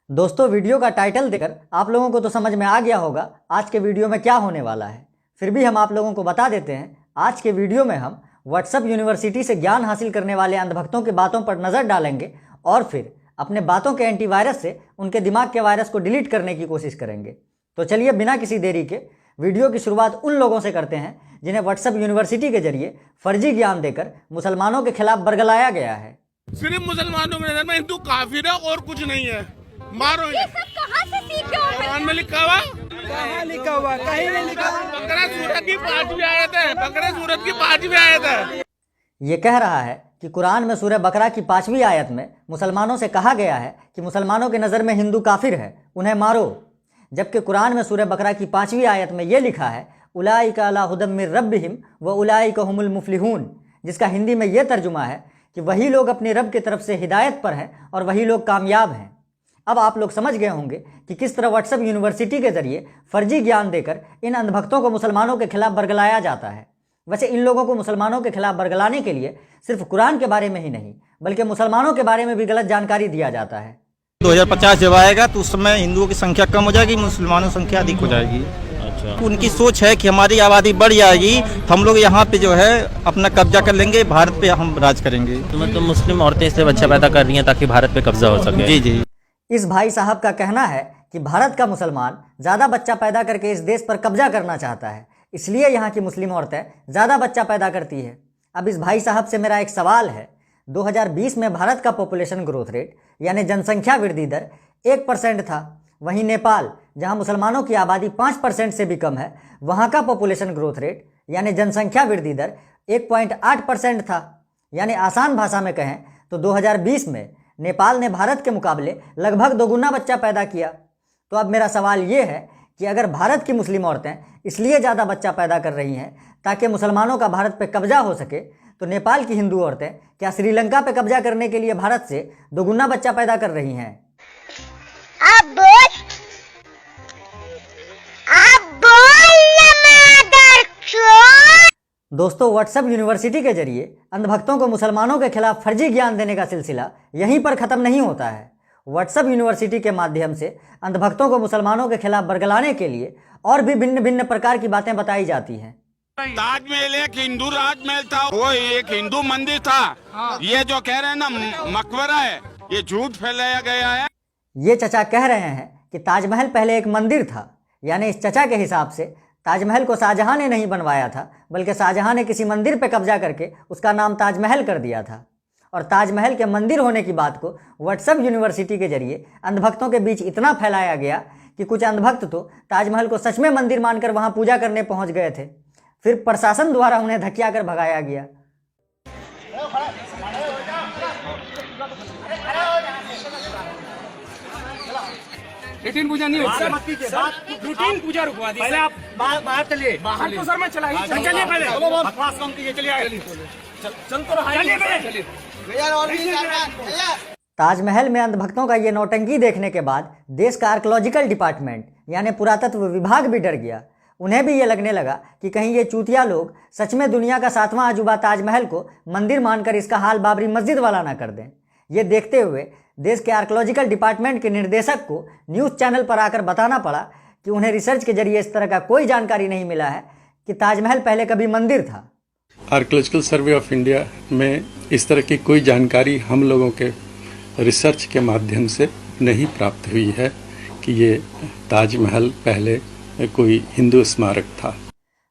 दोस्तों, वीडियो का टाइटल देखकर आप लोगों को तो समझ में आ गया होगा आज के वीडियो में क्या होने वाला है। फिर भी हम आप लोगों को बता देते हैं, आज के वीडियो में हम व्हाट्सएप यूनिवर्सिटी से ज्ञान हासिल करने वाले अंधभक्तों की बातों पर नज़र डालेंगे और फिर अपने बातों के एंटीवायरस से उनके दिमाग के वायरस को डिलीट करने की कोशिश करेंगे। तो चलिए बिना किसी देरी के वीडियो की शुरुआत उन लोगों से करते हैं जिन्हें व्हाट्सएप यूनिवर्सिटी के जरिए फर्जी ज्ञान देकर मुसलमानों के खिलाफ बरगलाया गया है। सिर्फ मुसलमानों के नजर में हिंदू काफिर है और कुछ नहीं है। मारो ये सब कहाँ से सीखे हो? कुरान में लिखा हुआ, कहाँ लिखा हुआ? कहीं नहीं लिखा हुआ। बकरा सूरत की 5वीं आयत है। बकरा सूरत की 5वीं आयत है। ये कह रहा है कि कुरान में सूरह बकरा की 5वीं आयत में मुसलमानों से कहा गया है कि मुसलमानों के नज़र में हिंदू काफिर है, उन्हें मारो। जबकि कुरान में सूरह बकरा की 5वीं आयत में ये लिखा है उलाइका अला हुदम मिर रब्बिहिम व उलाइका हुमुल मुफलिहून, जिसका हिंदी में ये तर्जुमा है कि वही लोग अपने रब की तरफ से हिदायत पर हैं और वही लोग कामयाब हैं। अब आप लोग समझ गए होंगे कि किस तरह व्हाट्सएप यूनिवर्सिटी के जरिए फर्जी ज्ञान देकर इन अंधभक्तों को मुसलमानों के खिलाफ बरगलाया जाता है। वैसे इन लोगों को मुसलमानों के खिलाफ बरगलाने के लिए सिर्फ कुरान के बारे में ही नहीं बल्कि मुसलमानों के बारे में भी गलत जानकारी दिया जाता है। 2050 जब आएगा तो उस समय हिंदुओं की संख्या कम हो जाएगी, मुसलमानों की संख्या अधिक हो जाएगी। अच्छा। तो उनकी सोच है कि हमारी आबादी बढ़ जाएगी, हम लोग यहाँ पे जो है अपना कब्जा कर लेंगे, भारत पे हम राज करेंगे। तो मतलब मुस्लिम औरतें इसलिए बच्चा पैदा कर रही हैं ताकि भारत पे कब्जा हो सके। जी जी। इस भाई साहब का कहना है कि भारत का मुसलमान ज़्यादा बच्चा पैदा करके इस देश पर कब्जा करना चाहता है, इसलिए यहाँ की मुस्लिम औरतें ज़्यादा बच्चा पैदा करती है। अब इस भाई साहब से मेरा एक सवाल है, 2020 में भारत का पॉपुलेशन ग्रोथ रेट यानी जनसंख्या वृद्धि दर 1% था, वहीं नेपाल जहाँ मुसलमानों की आबादी 5% से भी कम है, वहाँ का पॉपुलेशन ग्रोथ रेट यानी जनसंख्या वृद्धि दर 1.8% था। यानी आसान भाषा में कहें तो 2020 में नेपाल ने भारत के मुकाबले लगभग दोगुना बच्चा पैदा किया। तो अब मेरा सवाल ये है कि अगर भारत की मुस्लिम औरतें इसलिए ज़्यादा बच्चा पैदा कर रही हैं ताकि मुसलमानों का भारत पे कब्जा हो सके, तो नेपाल की हिंदू औरतें क्या श्रीलंका पे कब्जा करने के लिए भारत से दोगुना बच्चा पैदा कर रही हैं? अब बोल दोस्तों, व्हाट्सएप यूनिवर्सिटी के जरिए अंधभक्तों को मुसलमानों के खिलाफ फर्जी ज्ञान देने का सिलसिला यहीं पर ख़त्म नहीं होता है। व्हाट्सएप यूनिवर्सिटी के माध्यम से अंधभक्तों को मुसलमानों के खिलाफ बरगलाने के लिए और भी भिन्न भिन्न प्रकार की बातें बताई जाती हैं। ताजमहल एक हिंदू राजमहल था, वो एक हिंदू मंदिर था। ये जो कह रहे हैं ना मकबरा है, ये झूठ फैलाया गया है। ये चचा कह रहे हैं कि ताजमहल पहले एक मंदिर था, यानी इस चचा के हिसाब से ताजमहल को शाहजहां ने नहीं बनवाया था, बल्कि शाहजहां ने किसी मंदिर पर कब्जा करके उसका नाम ताजमहल कर दिया था। और ताजमहल के मंदिर होने की बात को व्हाट्सएप यूनिवर्सिटी के जरिए अंधभक्तों के बीच इतना फैलाया गया कि कुछ अंधभक्त तो ताजमहल को सच में मंदिर मानकर वहां पूजा करने पहुंच गए थे। फिर प्रशासन द्वारा उन्हें धकिया कर भगाया गया। रूटीन पूजा नहीं होती, रूटीन पूजा रुकवा दी। पहले आप बाहर चलिए, बाहर तो सर मैं चला ही चलिए पहले बकवास कम कीजिए। चलिए चल तो रहा है। ताजमहल में अंधभक्तों का ये नौटंकी देखने के बाद देश का आर्कियोलॉजिकल डिपार्टमेंट यानी पुरातत्व विभाग भी डर गया। उन्हें भी ये लगने लगा कि कहीं ये चूतिया लोग सच में दुनिया का 7वां अजूबा ताजमहल को मंदिर मानकर इसका हाल बाबरी मस्जिद वाला ना कर दें। ये देखते हुए देश के आर्कियोलॉजिकल डिपार्टमेंट के निर्देशक को न्यूज़ चैनल पर आकर बताना पड़ा कि उन्हें रिसर्च के जरिए इस तरह का कोई जानकारी नहीं मिला है कि ताजमहल पहले कभी मंदिर था। आर्कियोलॉजिकल सर्वे ऑफ इंडिया में इस तरह की कोई जानकारी हम लोगों के रिसर्च के माध्यम से नहीं प्राप्त हुई है कि ये ताजमहल पहले कोई हिंदू स्मारक था।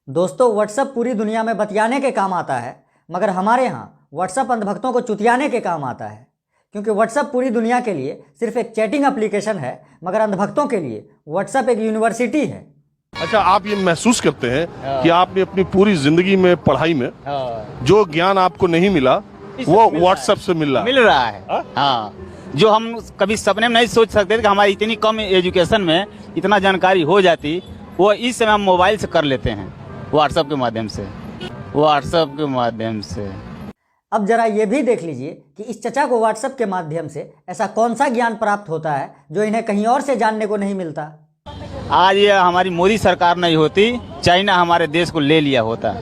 दोस्तों, व्हाट्सएप पूरी दुनिया में बतियाने के काम आता है, मगर हमारे यहाँ व्हाट्सएप अंधभक्तों को चुतियाने के काम आता है। क्योंकि व्हाट्सएप पूरी दुनिया के लिए सिर्फ एक चैटिंग एप्लीकेशन है, मगर अंधभक्तों के लिए व्हाट्सएप एक यूनिवर्सिटी है। अच्छा, आप ये महसूस करते हैं कि आपने अपनी पूरी जिंदगी में पढ़ाई में जो ज्ञान आपको नहीं मिला वो व्हाट्सएप से मिल रहा है। हाँ, जो हम कभी सपने में नहीं सोच सकते थे कि हमारी इतनी कम एजुकेशन में इतना जानकारी हो जाती, वो इस समय हम मोबाइल से कर लेते हैं, व्हाट्सएप के माध्यम से। अब जरा ये भी देख लीजिए कि इस चचा को व्हाट्सएप के माध्यम से ऐसा कौन सा ज्ञान प्राप्त होता है जो इन्हें कहीं और से जानने को नहीं मिलता। आज ये हमारी मोदी सरकार नहीं होती, चाइना हमारे देश को ले लिया होता।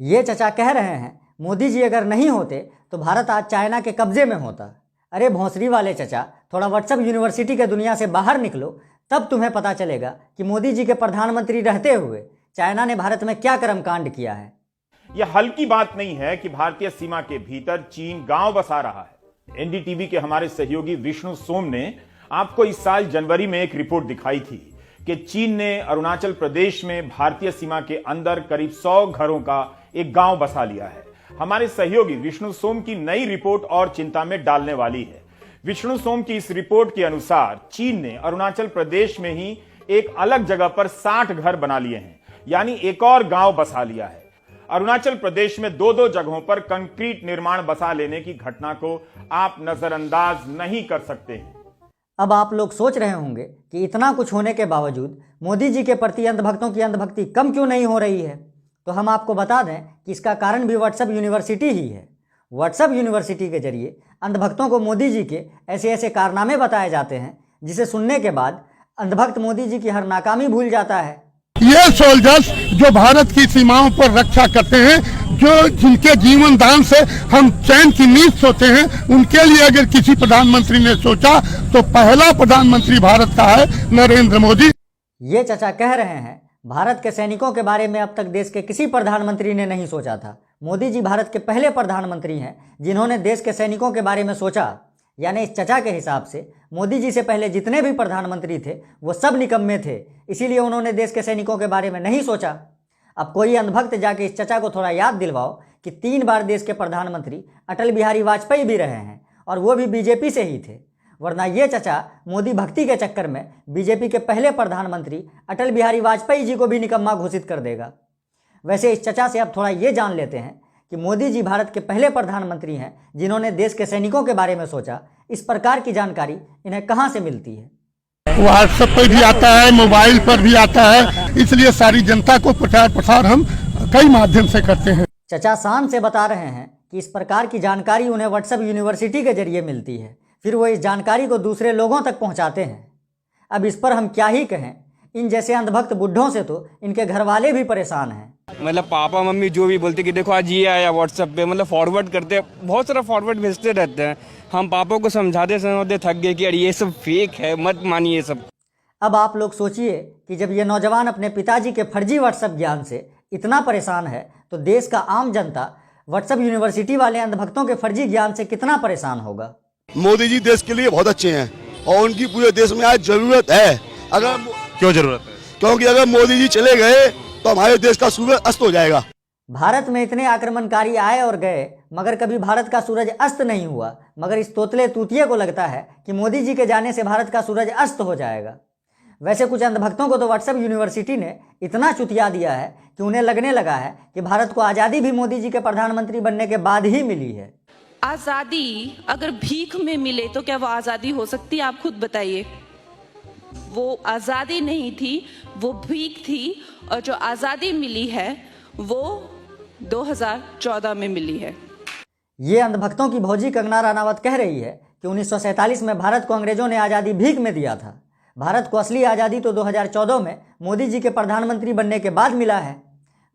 ये चचा कह रहे हैं मोदी जी अगर नहीं होते तो भारत आज चाइना के कब्जे में होता। अरे भोंसरी वाले चचा, थोड़ा व्हाट्सएप यूनिवर्सिटी के दुनिया से बाहर निकलो, तब तुम्हें पता चलेगा कि मोदी जी के प्रधानमंत्री रहते हुए चाइना ने भारत में क्या कर्मकांड किया है। यह हल्की बात नहीं है कि भारतीय सीमा के भीतर चीन गांव बसा रहा है। एनडीटीवी के हमारे सहयोगी विष्णु सोम ने आपको इस साल जनवरी में एक रिपोर्ट दिखाई थी कि चीन ने अरुणाचल प्रदेश में भारतीय सीमा के अंदर करीब 100 घरों का एक गांव बसा लिया है। हमारे सहयोगी विष्णु सोम की नई रिपोर्ट और चिंता में डालने वाली है। विष्णु सोम की इस रिपोर्ट के अनुसार चीन ने अरुणाचल प्रदेश में ही एक अलग जगह पर 60 घर बना लिए हैं, यानी एक और गांव बसा लिया है। अरुणाचल प्रदेश में 2-2 जगहों पर कंक्रीट निर्माण बसा लेने की घटना को आप नजरअंदाज नहीं कर सकते हैं। अब आप लोग सोच रहे होंगे कि इतना कुछ होने के बावजूद मोदी जी के प्रति अंधभक्तों की अंधभक्ति कम क्यों नहीं हो रही है। तो हम आपको बता दें कि इसका कारण भी व्हाट्सएप यूनिवर्सिटी ही है। व्हाट्सएप यूनिवर्सिटी के जरिए अंधभक्तों को मोदी जी के ऐसे ऐसे कारनामे बताए जाते हैं जिसे सुनने के बाद अंधभक्त मोदी जी की हर नाकामी भूल जाता है। ये सोल्जर्स जो भारत की सीमाओं पर रक्षा करते हैं, जो जिनके जीवन दान से हम चैन की नींद सोते हैं, उनके लिए अगर किसी प्रधानमंत्री ने सोचा तो पहला प्रधानमंत्री भारत का है नरेंद्र मोदी। ये चचा कह रहे हैं भारत के सैनिकों के बारे में अब तक देश के किसी प्रधानमंत्री ने नहीं सोचा था। मोदी जी भारत के पहले प्रधानमंत्री हैं जिन्होंने देश के सैनिकों के बारे में सोचा। यानी इस चचा के हिसाब से मोदी जी से पहले जितने भी प्रधानमंत्री थे वो सब निकम्मे थे, इसीलिए उन्होंने देश के सैनिकों के बारे में नहीं सोचा। अब कोई अंधभक्त जाके इस चचा को थोड़ा याद दिलवाओ कि 3 बार देश के प्रधानमंत्री अटल बिहारी वाजपेयी भी रहे हैं और वो भी बीजेपी से ही थे, वरना ये चचा मोदी भक्ति के चक्कर में बीजेपी के पहले प्रधानमंत्री अटल बिहारी वाजपेयी जी को भी निकम्मा घोषित कर देगा। वैसे इस चचा से अब थोड़ा ये जान लेते हैं कि मोदी जी भारत के पहले प्रधानमंत्री हैं जिन्होंने देश के सैनिकों के बारे में सोचा। इस प्रकार की जानकारी इन्हें कहां से मिलती है? व्हाट्सएप पर भी आता है, मोबाइल पर भी आता है, इसलिए सारी जनता को प्रचार प्रसार हम कई माध्यम से करते हैं। चचा शान से बता रहे हैं कि इस प्रकार की जानकारी उन्हें व्हाट्सएप यूनिवर्सिटी के जरिए मिलती है, फिर वो इस जानकारी को दूसरे लोगों तक पहुंचाते हैं। अब इस पर हम क्या ही कहें, इन जैसे अंधभक्त बुढ़ों से तो इनके घर वाले भी परेशान हैं। मतलब पापा मम्मी जो भी बोलते कि देखो आज ये आया व्हाट्सएप पे, मतलब फॉरवर्ड करते हैं, बहुत सारा फॉरवर्ड भेजते रहते हैं। हम पापा को समझाते थक गए कि यार ये सब फेक है, मत मानिए सब। अब आप लोग सोचिए कि जब ये नौजवान अपने पिताजी के फर्जी व्हाट्सएप ज्ञान से इतना परेशान है तो देश का आम जनता व्हाट्सएप यूनिवर्सिटी वाले अंधभक्तों के फर्जी ज्ञान से कितना परेशान होगा। मोदी जी देश के लिए बहुत अच्छे हैं और उनकी पूरे देश में आज जरूरत है। अगर क्यों जरूरत है? क्योंकि अगर मोदी जी चले गए तो हमारे देश का सूरज अस्त हो जाएगा। भारत में इतने आक्रमणकारी आए और गए मगर कभी भारत का सूरज अस्त नहीं हुआ, मगर इस तोतले तूतिये को लगता है कि मोदी जी के जाने से भारत का सूरज अस्त हो जाएगा। वैसे कुछ अंधभक्तों को तो व्हाट्सएप यूनिवर्सिटी ने इतना चुतिया दिया है कि उन्हें लगने लगा है कि भारत को आज़ादी भी मोदी जी के प्रधानमंत्री बनने के बाद ही मिली है। आज़ादी अगर भीख में मिले तो क्या वो आज़ादी हो सकती है? आप खुद बताइए। वो आज़ादी नहीं थी, वो भीख थी, और जो आज़ादी मिली है वो 2014 में मिली है। ये अंधभक्तों की भौजी कंगना रनावत कह रही है कि 1947 में भारत को अंग्रेजों ने आज़ादी भीख में दिया था। भारत को असली आज़ादी तो 2014 में मोदी जी के प्रधानमंत्री बनने के बाद मिला है।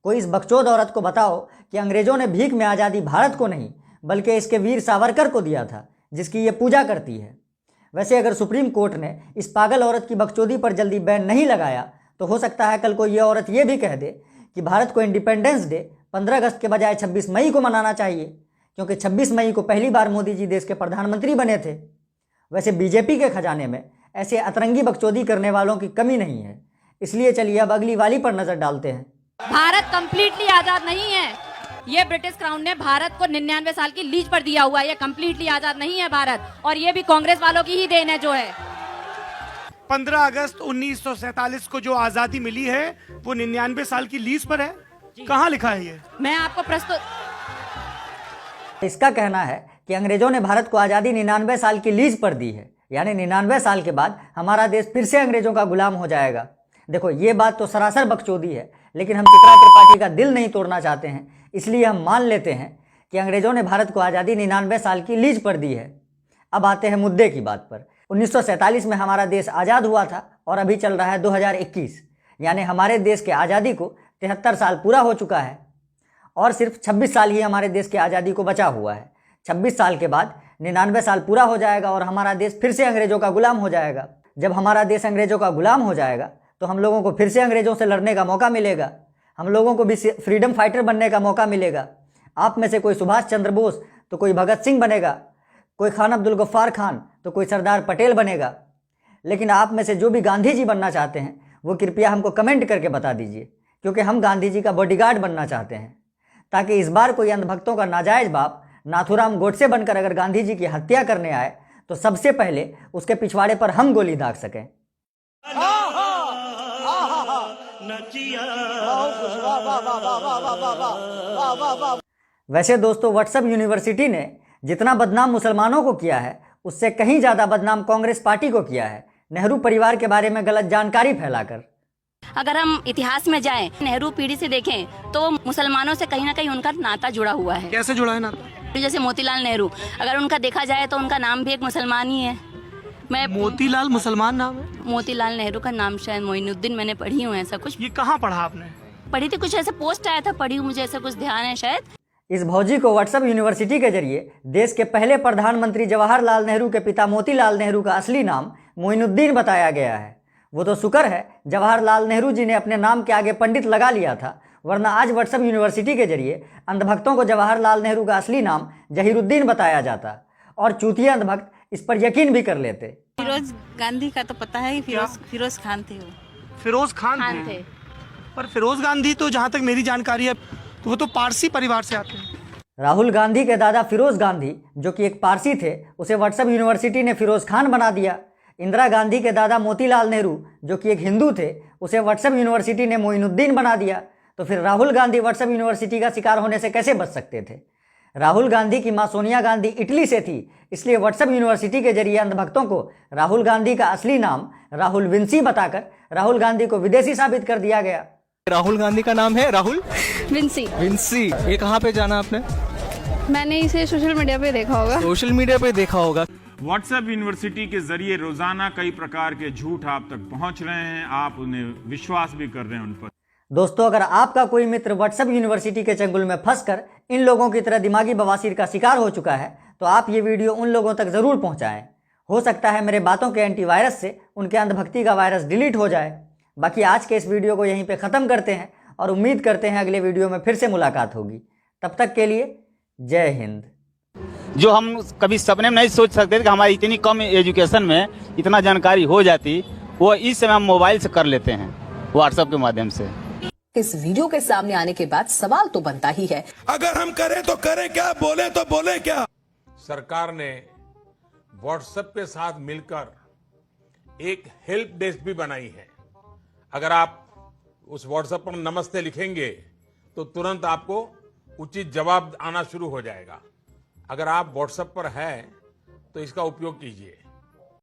कोई इस बकचोद औरत को बताओ कि अंग्रेजों ने भीख में आज़ादी भारत को नहीं बल्कि इसके वीर सावरकर को दिया था, जिसकी ये पूजा करती है। वैसे अगर सुप्रीम कोर्ट ने इस पागल औरत की बकचोदी पर जल्दी बैन नहीं लगाया तो हो सकता है कल को ये औरत ये भी कह दे कि भारत को इंडिपेंडेंस डे 15 अगस्त के बजाय 26 मई को मनाना चाहिए, क्योंकि 26 मई को पहली बार मोदी जी देश के प्रधानमंत्री बने थे। वैसे बीजेपी के खजाने में ऐसे अतरंगी बकचोदी करने वालों की कमी नहीं है, इसलिए चलिए अब अगली वाली पर नजर डालते हैं। भारत कंप्लीटली आजाद नहीं है। ये ब्रिटिश क्राउन ने भारत को 99 साल की लीज पर दिया हुआ है। ये कंप्लीटली आजाद नहीं है भारत, और ये भी कांग्रेस वालों की ही देन है जो है। 15 अगस्त 1947 को जो आजादी मिली है वो 99 साल की लीज पर है। कहाँ लिखा है ये? मैं आपको प्रस्तुत। इसका कहना है कि अंग्रेजों ने भारत को आज़ादी 99 साल की लीज पर दी है, यानी 99 साल के बाद हमारा देश फिर से अंग्रेजों का गुलाम हो जाएगा। देखो ये बात तो सरासर बकचोदी है, लेकिन हम चित्रा त्रिपाठी का दिल नहीं तोड़ना चाहते हैं, इसलिए हम मान लेते हैं कि अंग्रेजों ने भारत को आज़ादी 99 साल की लीज पर दी है। अब आते हैं मुद्दे की बात पर। 1947 में हमारा देश आज़ाद हुआ था और अभी चल रहा है 2021, यानी हमारे देश के आज़ादी को 73 साल पूरा हो चुका है और सिर्फ 26 साल ही हमारे देश की आज़ादी को बचा हुआ है। 26 साल के बाद 99 साल पूरा हो जाएगा और हमारा देश फिर से अंग्रेजों का गुलाम हो जाएगा। जब हमारा देश अंग्रेजों का गुलाम हो जाएगा तो हम लोगों को फिर से अंग्रेजों से लड़ने का मौका मिलेगा, हम लोगों को भी फ्रीडम फाइटर बनने का मौका मिलेगा। आप में से कोई सुभाष चंद्र बोस तो कोई भगत सिंह बनेगा, कोई खान अब्दुल गफ्फार खान तो कोई सरदार पटेल बनेगा। लेकिन आप में से जो भी गांधी जी बनना चाहते हैं वो कृपया हमको कमेंट करके बता दीजिए, क्योंकि हम गांधी जी का बॉडीगार्ड बनना चाहते हैं, ताकि इस बार कोई अंधभक्तों का नाजायज बाप नाथुराम गोडसे बनकर अगर गांधी जी की हत्या करने आए तो सबसे पहले उसके पिछवाड़े पर हम गोली दाग सकें। वैसे दोस्तों, व्हाट्सएप यूनिवर्सिटी ने जितना बदनाम मुसलमानों को किया है उससे कहीं ज़्यादा बदनाम कांग्रेस पार्टी को किया है, नेहरू परिवार के बारे में गलत जानकारी फैलाकर। अगर हम इतिहास में जाएं, नेहरू पीढ़ी से देखें तो मुसलमानों से कहीं ना कहीं उनका नाता जुड़ा हुआ है। कैसे जुड़ा है नाता? जैसे मोतीलाल नेहरू, अगर उनका देखा जाए तो उनका नाम भी एक मुसलमान ही है। मोतीलाल मुसलमान नाम है? मोतीलाल नेहरू का नाम शायद मोइनुद्दीन, मैंने पढ़ी हूँ ऐसा कुछ। ये कहाँ पढ़ा आपने? पढ़ी थी, कुछ ऐसा पोस्ट आया था, पढ़ी हूँ, मुझे ऐसा कुछ ध्यान है शायद। इस भौजी को व्हाट्सएप यूनिवर्सिटी के जरिए देश के पहले प्रधानमंत्री जवाहरलाल नेहरू के पिता मोतीलाल नेहरू का असली नाम मोइनुद्दीन बताया गया है। वो तो शुक्र है जवाहरलाल नेहरू जी ने अपने नाम के आगे पंडित लगा लिया था, वरना आज व्हाट्सएप यूनिवर्सिटी के जरिए अंधभक्तों को जवाहरलाल नेहरू का असली नाम जहीरुद्दीन बताया जाता और चूतिया अंधभक्त इस पर यकीन भी कर लेते। फिरोज गांधी का तो पता है, फिरोज खान थे वो। फिरोज खान थे। पर फिरोज गांधी तो जहाँ तक मेरी जानकारी है तो वो तो पारसी परिवार से आते हैं। राहुल गांधी के दादा फिरोज गांधी जो कि एक पारसी थे, उसे व्हाट्सएप यूनिवर्सिटी ने फिरोज खान बना दिया। इंदिरा गांधी के दादा मोतीलाल नेहरू जो कि एक हिंदू थे, उसे व्हाट्सएप यूनिवर्सिटी ने मोइनुद्दीन बना दिया। तो फिर राहुल गांधी व्हाट्सएप यूनिवर्सिटी का शिकार होने से कैसे बच सकते थे? राहुल गांधी की मां सोनिया गांधी इटली से थी, इसलिए व्हाट्सएप यूनिवर्सिटी के जरिए अंधभक्तों को राहुल गांधी का असली नाम राहुल विंसी बताकर राहुल गांधी को विदेशी साबित कर दिया गया। राहुल गांधी का नाम है राहुल विंसी। विंसी, ये कहाँ पे जाना आपने? मैंने इसे सोशल मीडिया पे देखा होगा। सोशल मीडिया पे देखा होगा। व्हाट्सएप यूनिवर्सिटी के जरिए रोजाना कई प्रकार के झूठ आप तक पहुंच रहे हैं, आप उन्हें विश्वास भी कर रहे हैं उन पर। दोस्तों, अगर आपका कोई मित्र व्हाट्सएप यूनिवर्सिटी के चंगुल में फंसकर इन लोगों की तरह दिमागी बवासीर का शिकार हो चुका है तो आप ये वीडियो उन लोगों तक जरूर पहुंचाएं। हो सकता है मेरे बातों के एंटीवायरस से उनके अंधभक्ति का वायरस डिलीट हो जाए। बाकी आज के इस वीडियो को यहीं पे ख़त्म करते हैं और उम्मीद करते हैं अगले वीडियो में फिर से मुलाकात होगी। तब तक के लिए जय हिंद। जो हम कभी सपने में नहीं सोच सकते थे कि हमारी इतनी कम एजुकेशन में इतना जानकारी हो जाती, वो इस समय हम मोबाइल से कर लेते हैं, व्हाट्सएप के माध्यम से। इस वीडियो के सामने आने के बाद सवाल तो बनता ही है, अगर हम करें तो करें क्या, बोले तो बोले क्या। सरकार ने व्हाट्सएप के साथ मिलकर एक हेल्प डेस्क भी बनाई है। अगर आप उस व्हाट्सएप पर नमस्ते लिखेंगे तो तुरंत आपको उचित जवाब आना शुरू हो जाएगा। अगर आप व्हाट्सएप पर हैं तो इसका उपयोग कीजिए।